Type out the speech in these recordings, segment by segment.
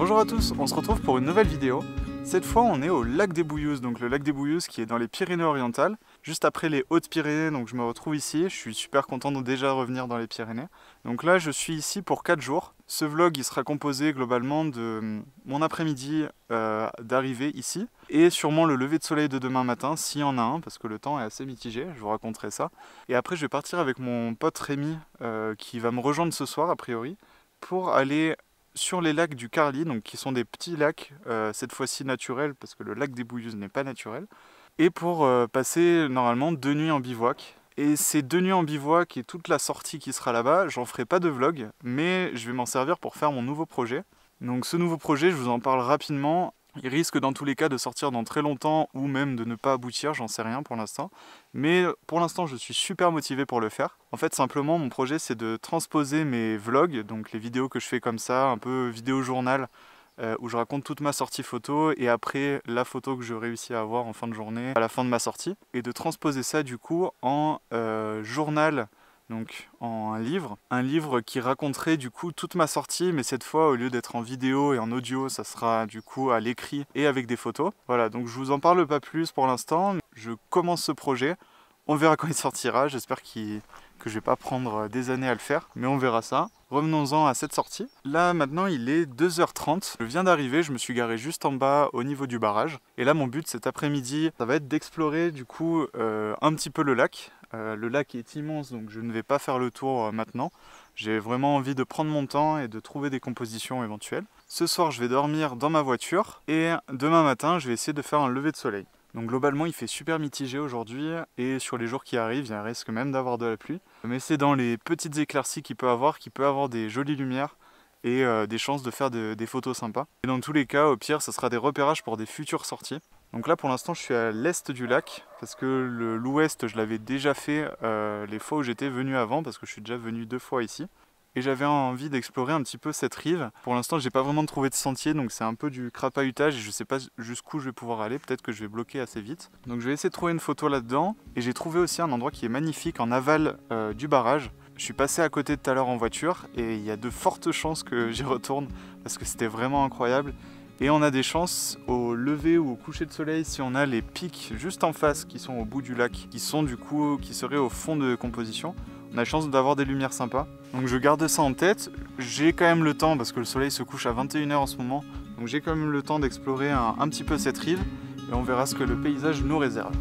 Bonjour à tous, on se retrouve pour une nouvelle vidéo. Cette fois on est au lac des Bouillous, donc le lac des Bouillous qui est dans les Pyrénées-Orientales, juste après les Hautes-Pyrénées, donc je me retrouve ici, je suis super content de déjà revenir dans les Pyrénées. Donc là je suis ici pour 4 jours. Ce vlog il sera composé globalement de mon après-midi d'arrivée ici, et sûrement le lever de soleil de demain matin, s'il y en a un, parce que le temps est assez mitigé, je vous raconterai ça. Et après je vais partir avec mon pote Rémi, qui va me rejoindre ce soir a priori, pour aller sur les lacs du Carly, donc qui sont des petits lacs, cette fois-ci naturels, parce que le lac des Bouillous n'est pas naturel, et pour passer normalement 2 nuits en bivouac. Et ces 2 nuits en bivouac et toute la sortie qui sera là-bas, j'en ferai pas de vlog, mais je vais m'en servir pour faire mon nouveau projet. Donc ce nouveau projet, je vous en parle rapidement. Il risque dans tous les cas de sortir dans très longtemps ou même de ne pas aboutir, j'en sais rien pour l'instant. Mais pour l'instant je suis super motivé pour le faire. En fait simplement mon projet c'est de transposer mes vlogs, donc les vidéos que je fais comme ça, un peu vidéo journal, où je raconte toute ma sortie photo et après la photo que je réussis à avoir en fin de journée à la fin de ma sortie. Et de transposer ça du coup en journal. Donc en un livre qui raconterait du coup toute ma sortie, mais cette fois au lieu d'être en vidéo et en audio, ça sera du coup à l'écrit et avec des photos. Voilà, donc je vous en parle pas plus pour l'instant, je commence ce projet, on verra quand il sortira, j'espère que je vais pas prendre des années à le faire, mais on verra ça. Revenons-en à cette sortie. Là maintenant il est 2h30, je viens d'arriver, je me suis garé juste en bas au niveau du barrage. Et là mon but cet après-midi, ça va être d'explorer du coup un petit peu le lac. Le lac est immense donc je ne vais pas faire le tour maintenant. J'ai vraiment envie de prendre mon temps et de trouver des compositions éventuelles. Ce soir je vais dormir dans ma voiture et demain matin je vais essayer de faire un lever de soleil. Donc globalement il fait super mitigé aujourd'hui et sur les jours qui arrivent il y a un risque même d'avoir de la pluie. Mais c'est dans les petites éclaircies qu'il peut avoir des jolies lumières et des chances de faire des photos sympas. Et dans tous les cas au pire ça sera des repérages pour des futures sorties. Donc là pour l'instant je suis à l'est du lac parce que l'ouest je l'avais déjà fait les fois où j'étais venu avant parce que je suis déjà venu 2 fois ici. Et j'avais envie d'explorer un petit peu cette rive. Pour l'instant j'ai pas vraiment trouvé de sentier donc c'est un peu du crapahutage et je sais pas jusqu'où je vais pouvoir aller, peut-être que je vais bloquer assez vite. Donc je vais essayer de trouver une photo là-dedans et j'ai trouvé aussi un endroit qui est magnifique en aval du barrage. Je suis passé à côté tout à l'heure en voiture et il y a de fortes chances que j'y retourne parce que c'était vraiment incroyable. Et on a des chances au lever ou au coucher de soleil si on a les pics juste en face qui sont au bout du lac, qui seraient au fond de composition. On a chance d'avoir des lumières sympas. Donc je garde ça en tête. J'ai quand même le temps parce que le soleil se couche à 21h en ce moment. Donc j'ai quand même le temps d'explorer un petit peu cette rive et on verra ce que le paysage nous réserve.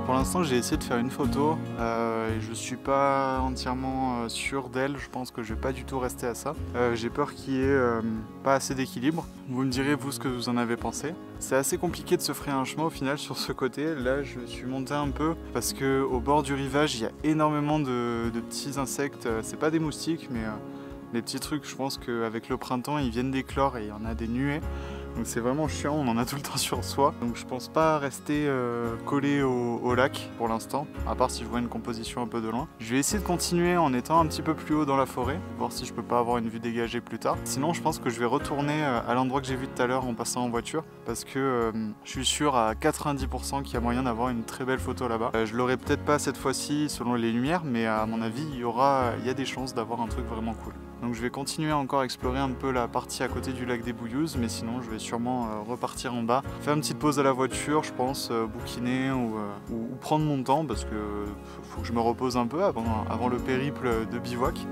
Pour l'instant j'ai essayé de faire une photo et je suis pas entièrement sûr d'elle, je pense que je vais pas du tout rester à ça. J'ai peur qu'il y ait pas assez d'équilibre. Vous me direz vous ce que vous en avez pensé. C'est assez compliqué de se frayer un chemin au final sur ce côté. Là je suis monté un peu parce que au bord du rivage il y a énormément de petits insectes. C'est pas des moustiques mais des petits trucs, je pense qu'avec le printemps ils viennent d'éclore et il y en a des nuées. Donc c'est vraiment chiant, on en a tout le temps sur soi. Donc je pense pas rester collé au lac pour l'instant, à part si je vois une composition un peu de loin. Je vais essayer de continuer en étant un petit peu plus haut dans la forêt, voir si je peux pas avoir une vue dégagée plus tard. Sinon je pense que je vais retourner à l'endroit que j'ai vu tout à l'heure en passant en voiture, parce que je suis sûr à 90% qu'il y a moyen d'avoir une très belle photo là-bas. Je l'aurai peut-être pas cette fois-ci selon les lumières, mais à mon avis il y a des chances d'avoir un truc vraiment cool. Donc je vais continuer encore à explorer un peu la partie à côté du lac des Bouillous, mais sinon je vais sûrement repartir en bas, faire une petite pause à la voiture, je pense, bouquiner ou prendre mon temps parce que faut que je me repose un peu avant le périple de bivouac.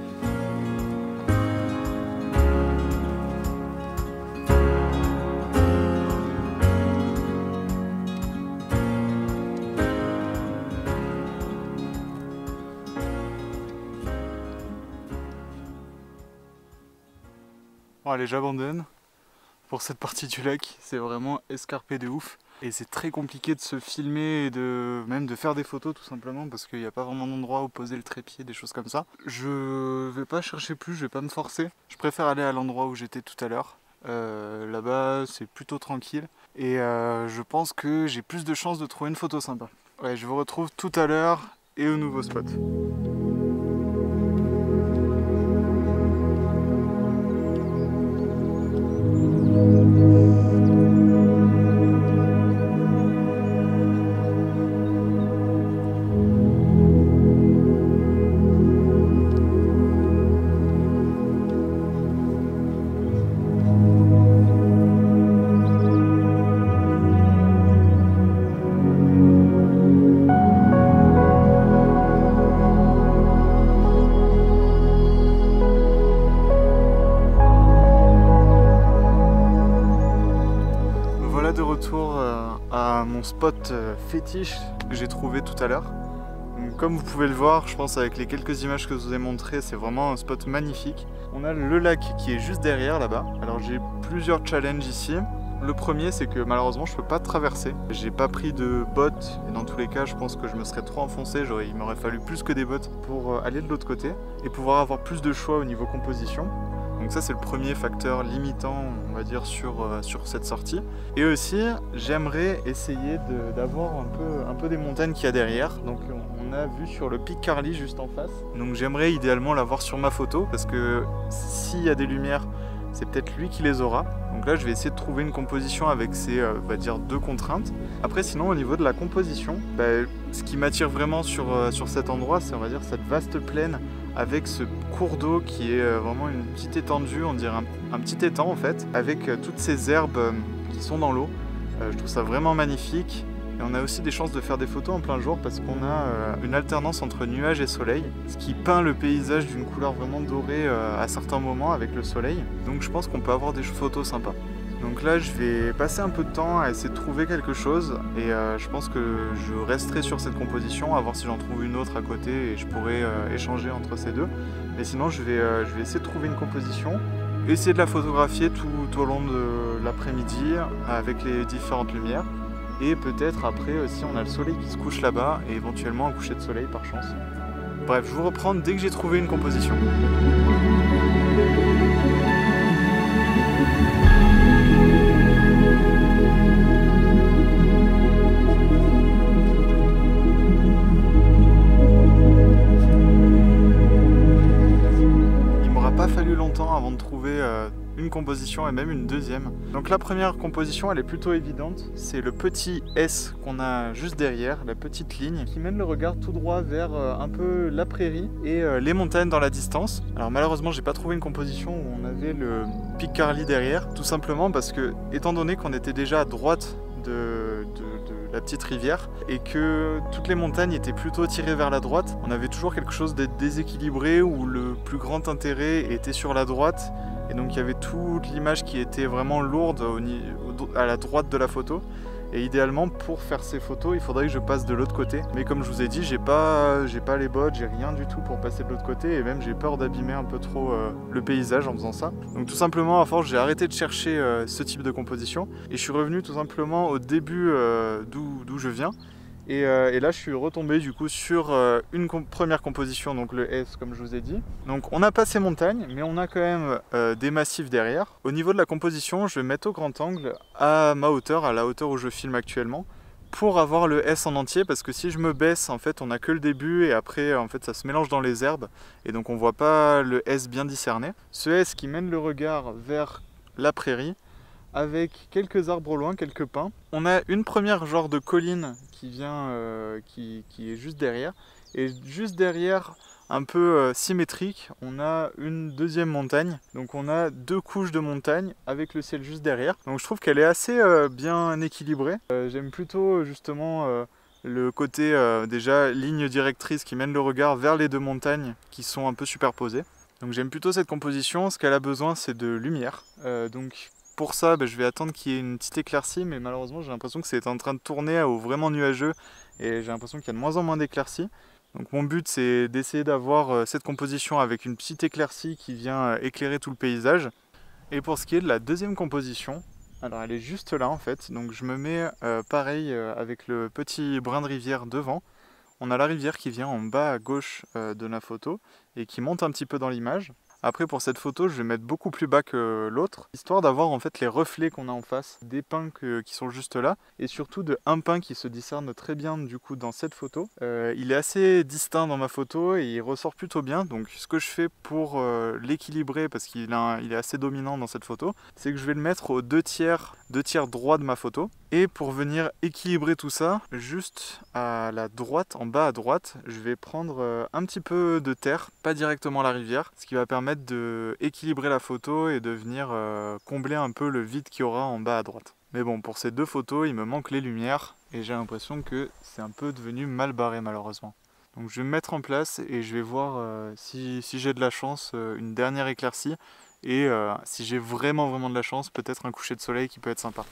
Bon allez, j'abandonne pour cette partie du lac, c'est vraiment escarpé de ouf. Et c'est très compliqué de se filmer et même de faire des photos tout simplement parce qu'il n'y a pas vraiment d'endroit où poser le trépied, des choses comme ça. Je vais pas chercher plus, je vais pas me forcer. Je préfère aller à l'endroit où j'étais tout à l'heure. Là-bas c'est plutôt tranquille et je pense que j'ai plus de chances de trouver une photo sympa. Ouais, je vous retrouve tout à l'heure et au nouveau spot. De retour à mon spot fétiche que j'ai trouvé tout à l'heure. Comme vous pouvez le voir, je pense avec les quelques images que je vous ai montrées, c'est vraiment un spot magnifique. On a le lac qui est juste derrière là-bas. Alors j'ai plusieurs challenges ici. Le premier, c'est que malheureusement je peux pas traverser. J'ai pas pris de bottes et dans tous les cas je pense que je me serais trop enfoncé. Il m'aurait fallu plus que des bottes pour aller de l'autre côté et pouvoir avoir plus de choix au niveau composition. Donc ça c'est le premier facteur limitant, on va dire, sur cette sortie. Et aussi, j'aimerais essayer d'avoir un peu des montagnes qu'il y a derrière. Donc on a vu sur le pic Carly juste en face. Donc j'aimerais idéalement l'avoir sur ma photo parce que s'il y a des lumières, c'est peut-être lui qui les aura. Donc là je vais essayer de trouver une composition avec ces on va dire 2 contraintes. Après sinon au niveau de la composition, ce qui m'attire vraiment sur cet endroit, c'est on va dire cette vaste plaine avec ce cours d'eau qui est vraiment une petite étendue, on dirait un petit étang en fait, avec toutes ces herbes qui sont dans l'eau. Je trouve ça vraiment magnifique. Et on a aussi des chances de faire des photos en plein jour parce qu'on a une alternance entre nuages et soleil, ce qui peint le paysage d'une couleur vraiment dorée à certains moments avec le soleil. Donc je pense qu'on peut avoir des photos sympas. Donc là je vais passer un peu de temps à essayer de trouver quelque chose et je pense que je resterai sur cette composition à voir si j'en trouve une autre à côté et je pourrais échanger entre ces deux. Mais sinon je vais essayer de trouver une composition, essayer de la photographier tout au long de l'après-midi avec les différentes lumières. Et peut-être après aussi on a le soleil qui se couche là-bas et éventuellement un coucher de soleil par chance. Bref, je vous reprends dès que j'ai trouvé une composition. Il m'aura pas fallu longtemps avant de trouver une composition et même une deuxième. Donc la première composition elle est plutôt évidente, c'est le petit S qu'on a juste derrière, la petite ligne qui mène le regard tout droit vers un peu la prairie et les montagnes dans la distance. Alors malheureusement j'ai pas trouvé une composition où on avait le pic Carly derrière, tout simplement parce que étant donné qu'on était déjà à droite de la petite rivière et que toutes les montagnes étaient plutôt tirées vers la droite, on avait toujours quelque chose d'être déséquilibré où le plus grand intérêt était sur la droite. Et donc il y avait toute l'image qui était vraiment lourde à la droite de la photo. Et idéalement pour faire ces photos il faudrait que je passe de l'autre côté. Mais comme je vous ai dit, j'ai pas les bottes, j'ai rien du tout pour passer de l'autre côté. Et même j'ai peur d'abîmer un peu trop le paysage en faisant ça. Donc tout simplement à force j'ai arrêté de chercher ce type de composition. Et je suis revenu tout simplement au début d'où je viens. Et là je suis retombé du coup sur une première composition, donc le S comme je vous ai dit. Donc on n'a pas ces montagnes, mais on a quand même des massifs derrière. Au niveau de la composition, je vais mettre au grand angle à ma hauteur, à la hauteur où je filme actuellement, pour avoir le S en entier, parce que si je me baisse, en fait on n'a que le début et après en fait ça se mélange dans les herbes et donc on voit pas le S bien discerné. Ce S qui mène le regard vers la prairie, avec quelques arbres au loin, quelques pins. On a une première genre de colline qui vient, qui est juste derrière. Et juste derrière, un peu symétrique. On a une deuxième montagne, donc on a 2 couches de montagne avec le ciel juste derrière. Donc je trouve qu'elle est assez bien équilibrée. J'aime plutôt justement le côté déjà ligne directrice qui mène le regard vers les 2 montagnes qui sont un peu superposées. Donc j'aime plutôt cette composition. Ce qu'elle a besoin, c'est de lumière. Donc pour ça, je vais attendre qu'il y ait une petite éclaircie, mais malheureusement j'ai l'impression que c'est en train de tourner au vraiment nuageux et j'ai l'impression qu'il y a de moins en moins d'éclaircies. Donc mon but, c'est d'essayer d'avoir cette composition avec une petite éclaircie qui vient éclairer tout le paysage. Et pour ce qui est de la deuxième composition, alors elle est juste là en fait, donc je me mets pareil avec le petit brin de rivière devant. On a la rivière qui vient en bas à gauche de la photo et qui monte un petit peu dans l'image. Après pour cette photo, je vais mettre beaucoup plus bas que l'autre, histoire d'avoir en fait les reflets qu'on a en face des pins qui sont juste là, et surtout de un pin qui se discerne très bien du coup dans cette photo. Il est assez distinct dans ma photo et il ressort plutôt bien, donc ce que je fais pour l'équilibrer, parce qu'il est assez dominant dans cette photo, c'est que je vais le mettre aux 2 tiers droit de ma photo. Et pour venir équilibrer tout ça, juste à la droite, en bas à droite, je vais prendre un petit peu de terre, pas directement la rivière, ce qui va permettre d'équilibrer la photo et de venir combler un peu le vide qu'il y aura en bas à droite. Mais bon, pour ces 2 photos, il me manque les lumières et j'ai l'impression que c'est un peu devenu mal barré malheureusement. Donc je vais me mettre en place et je vais voir si j'ai de la chance, une dernière éclaircie et si j'ai vraiment de la chance, peut-être un coucher de soleil qui peut être sympa.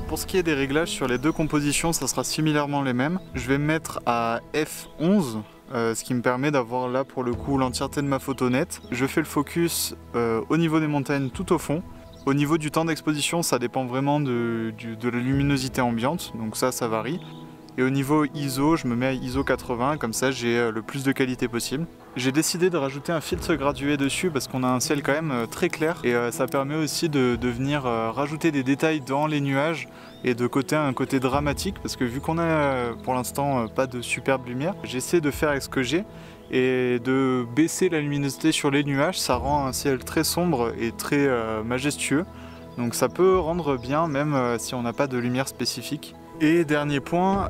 Pour ce qui est des réglages sur les 2 compositions, ça sera similairement les mêmes. Je vais me mettre à F11, ce qui me permet d'avoir là pour le coup l'entièreté de ma photo nette. Je fais le focus au niveau des montagnes tout au fond. Au niveau du temps d'exposition, ça dépend vraiment de la luminosité ambiante, donc ça varie. Et au niveau ISO, je me mets à ISO 80, comme ça j'ai le plus de qualité possible. J'ai décidé de rajouter un filtre gradué dessus parce qu'on a un ciel quand même très clair et ça permet aussi de venir rajouter des détails dans les nuages et un côté dramatique, parce que vu qu'on a pour l'instant pas de superbe lumière, j'essaie de faire avec ce que j'ai et de baisser la luminosité sur les nuages. Ça rend un ciel très sombre et très majestueux, donc ça peut rendre bien même si on n'a pas de lumière spécifique. Et dernier point,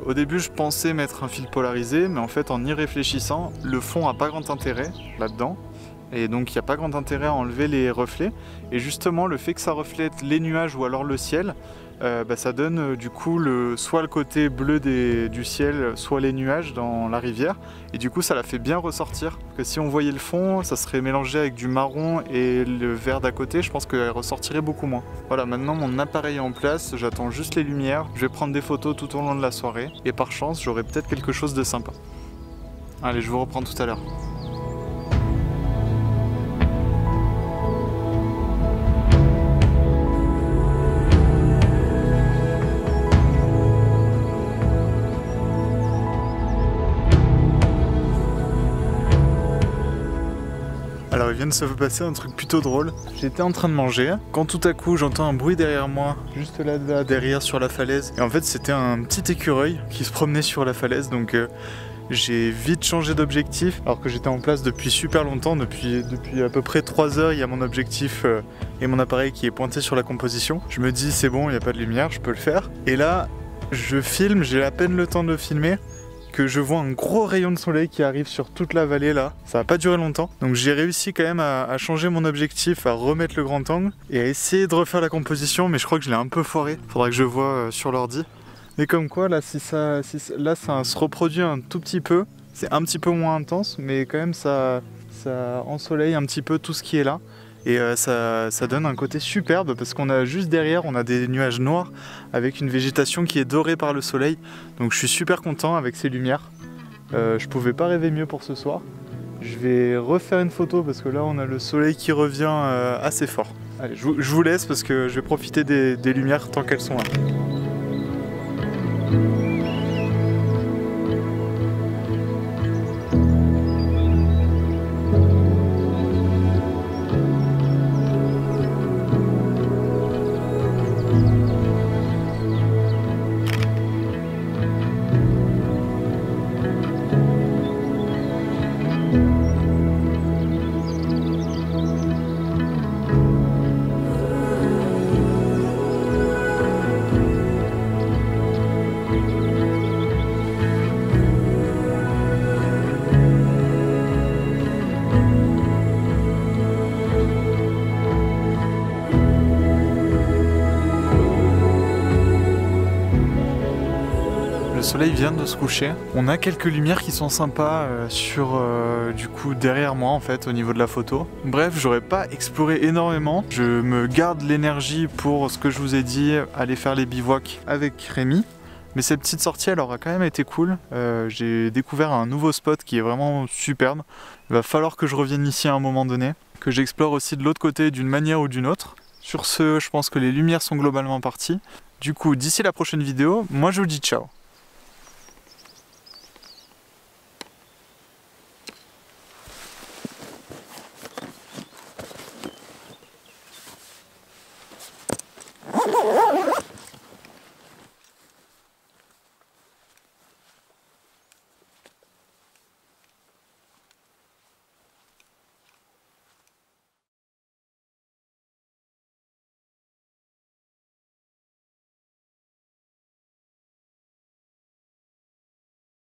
au début je pensais mettre un filtre polarisé, mais en fait en y réfléchissant, le fond n'a pas grand intérêt là-dedans. Et donc il n'y a pas grand intérêt à enlever les reflets. Et justement le fait que ça reflète les nuages ou alors le ciel, ça donne du coup soit le côté bleu du ciel, soit les nuages dans la rivière. Et du coup ça la fait bien ressortir. Parce que si on voyait le fond, ça serait mélangé avec du marron et le vert d'à côté, je pense qu'elle ressortirait beaucoup moins. Voilà, maintenant mon appareil est en place, j'attends juste les lumières. Je vais prendre des photos tout au long de la soirée. Et par chance, j'aurai peut-être quelque chose de sympa. Allez, je vous reprends tout à l'heure. Alors il vient de se passer un truc plutôt drôle. J'étais en train de manger, quand tout à coup j'entends un bruit derrière moi, juste là derrière sur la falaise. Et en fait c'était un petit écureuil qui se promenait sur la falaise, donc j'ai vite changé d'objectif, alors que j'étais en place depuis super longtemps, depuis à peu près 3 heures, il y a mon objectif et mon appareil qui est pointé sur la composition. Je me dis c'est bon, il n'y a pas de lumière, je peux le faire. Et là je filme, j'ai à peine le temps de filmer, que je vois un gros rayon de soleil qui arrive sur toute la vallée là. Ça va pas durer longtemps. Donc j'ai réussi quand même à changer mon objectif, à remettre le grand angle et à essayer de refaire la composition, mais je crois que je l'ai un peu foiré. Faudra que je vois sur l'ordi. Mais comme quoi là, là ça se reproduit un tout petit peu. C'est un petit peu moins intense, mais quand même ça ensoleille un petit peu tout ce qui est là. Et ça donne un côté superbe parce qu'on a juste derrière, on a des nuages noirs avec une végétation qui est dorée par le soleil. Donc je suis super content avec ces lumières. Je pouvais pas rêver mieux pour ce soir. Je vais refaire une photo parce que là on a le soleil qui revient assez fort. Allez, je vous laisse parce que je vais profiter des lumières tant qu'elles sont là. Le soleil vient de se coucher. On a quelques lumières qui sont sympas du coup derrière moi en fait au niveau de la photo. Bref, j'aurais pas exploré énormément. Je me garde l'énergie pour ce que je vous ai dit, aller faire les bivouacs avec Rémi. Mais cette petite sortie elle aura quand même été cool. J'ai découvert un nouveau spot qui est vraiment superbe. Il va falloir que je revienne ici à un moment donné, que j'explore aussi de l'autre côté d'une manière ou d'une autre. Sur ce, je pense que les lumières sont globalement parties. Du coup, d'ici la prochaine vidéo, moi je vous dis ciao.